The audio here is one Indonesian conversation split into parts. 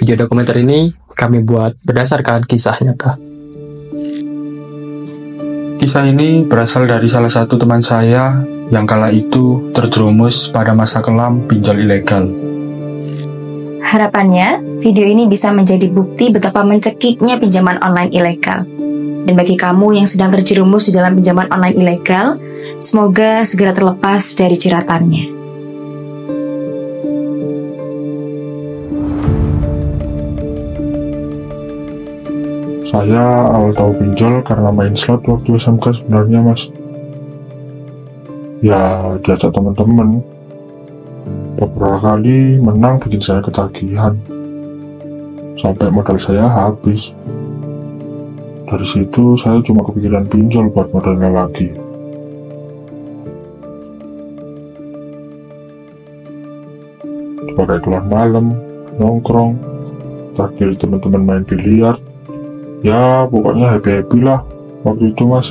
Video dokumenter ini kami buat berdasarkan kisah nyata. Kisah ini berasal dari salah satu teman saya yang kala itu terjerumus pada masa kelam pinjol ilegal. Harapannya, video ini bisa menjadi bukti betapa mencekiknya pinjaman online ilegal. Dan bagi kamu yang sedang terjerumus di dalam pinjaman online ilegal, semoga segera terlepas dari jeratannya. Saya awal tahu pinjol karena main slot waktu SMK sebenarnya, Mas. Ya, diajak teman-teman. Beberapa kali menang bikin saya ketagihan. Sampai modal saya habis. Dari situ saya cuma kepikiran pinjol buat modalnya lagi. Sebagai keluar malam, nongkrong, traktir teman-teman main biliar. Ya, pokoknya happy-happy lah waktu itu, Mas.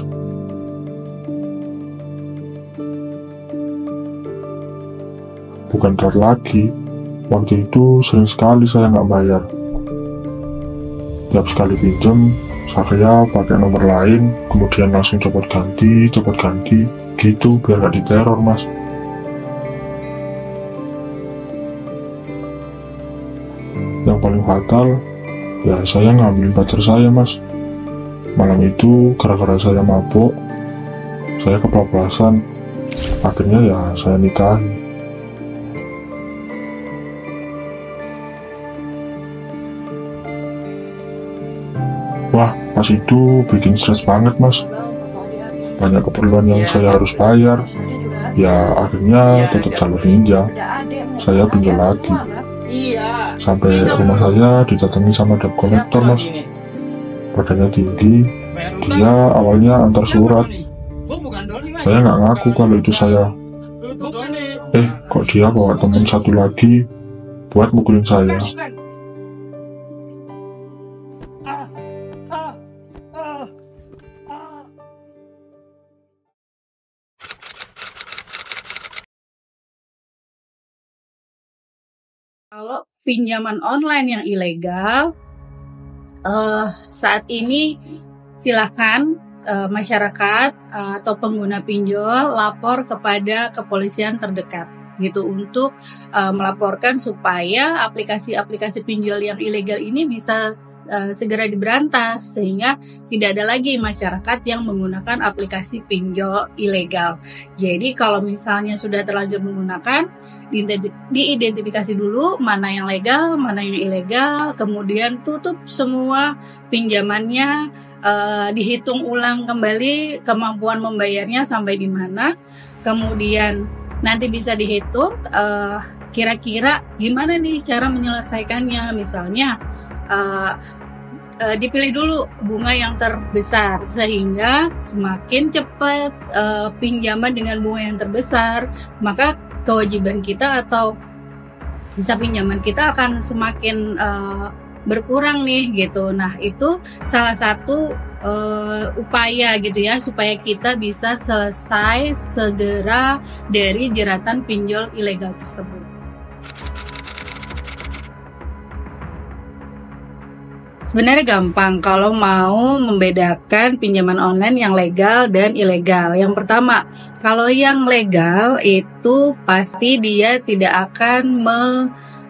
Bukan telat lagi, waktu itu sering sekali saya nggak bayar. Tiap sekali pinjam, saya pakai nomor lain, kemudian langsung copot ganti, gitu biar nggak diteror, Mas. Yang paling fatal, ya saya ngambilin pacar saya, Mas. Malam itu gara-gara saya mabuk, saya kebablasan. Akhirnya ya saya nikahi. Wah, pas itu bikin stres banget, Mas. Banyak keperluan yang saya harus bayar. Ya akhirnya tetap jalur ninja. Saya pinjol lagi. Sampai rumah saya didatangi sama debt collector, Mas. Badannya tinggi. Dia awalnya antar surat. Saya nggak ngaku kalau itu saya. Kok dia bawa temen satu lagi buat mukulin saya. Kalau pinjaman online yang ilegal, saat ini silakan masyarakat atau pengguna pinjol lapor kepada kepolisian terdekat gitu untuk melaporkan supaya aplikasi-aplikasi pinjol yang ilegal ini bisa segera diberantas sehingga tidak ada lagi masyarakat yang menggunakan aplikasi pinjol ilegal. Jadi kalau misalnya sudah terlanjur menggunakan, diidentifikasi dulu mana yang legal, mana yang ilegal, kemudian tutup semua pinjamannya, dihitung ulang kembali kemampuan membayarnya sampai di mana, kemudian nanti bisa dihitung kira-kira gimana nih cara menyelesaikannya. Misalnya dipilih dulu bunga yang terbesar sehingga semakin cepat pinjaman dengan bunga yang terbesar, maka kewajiban kita atau sisa pinjaman kita akan semakin berkurang nih gitu. Nah, itu salah satu upaya gitu ya supaya kita bisa selesai segera dari jeratan pinjol ilegal tersebut. Sebenarnya gampang kalau mau membedakan pinjaman online yang legal dan ilegal. Yang pertama, kalau yang legal itu pasti dia tidak akan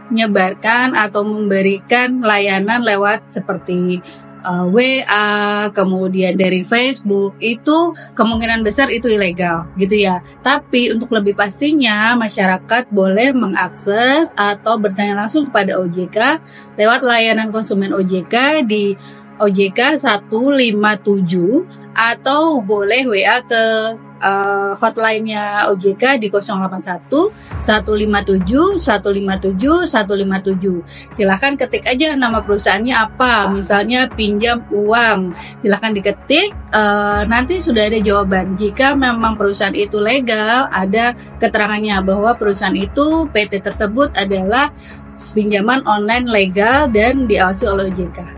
menyebarkan atau memberikan layanan lewat seperti WA, kemudian dari Facebook, itu kemungkinan besar itu ilegal gitu ya. Tapi untuk lebih pastinya masyarakat boleh mengakses atau bertanya langsung kepada OJK lewat layanan konsumen OJK di OJK 157 atau boleh WA ke hotline-nya OJK di 081 157 157 157. Silahkan ketik aja nama perusahaannya apa, misalnya pinjam uang. Silahkan diketik, nanti sudah ada jawaban. Jika memang perusahaan itu legal, ada keterangannya bahwa perusahaan itu PT tersebut adalah pinjaman online legal dan diawasi oleh OJK.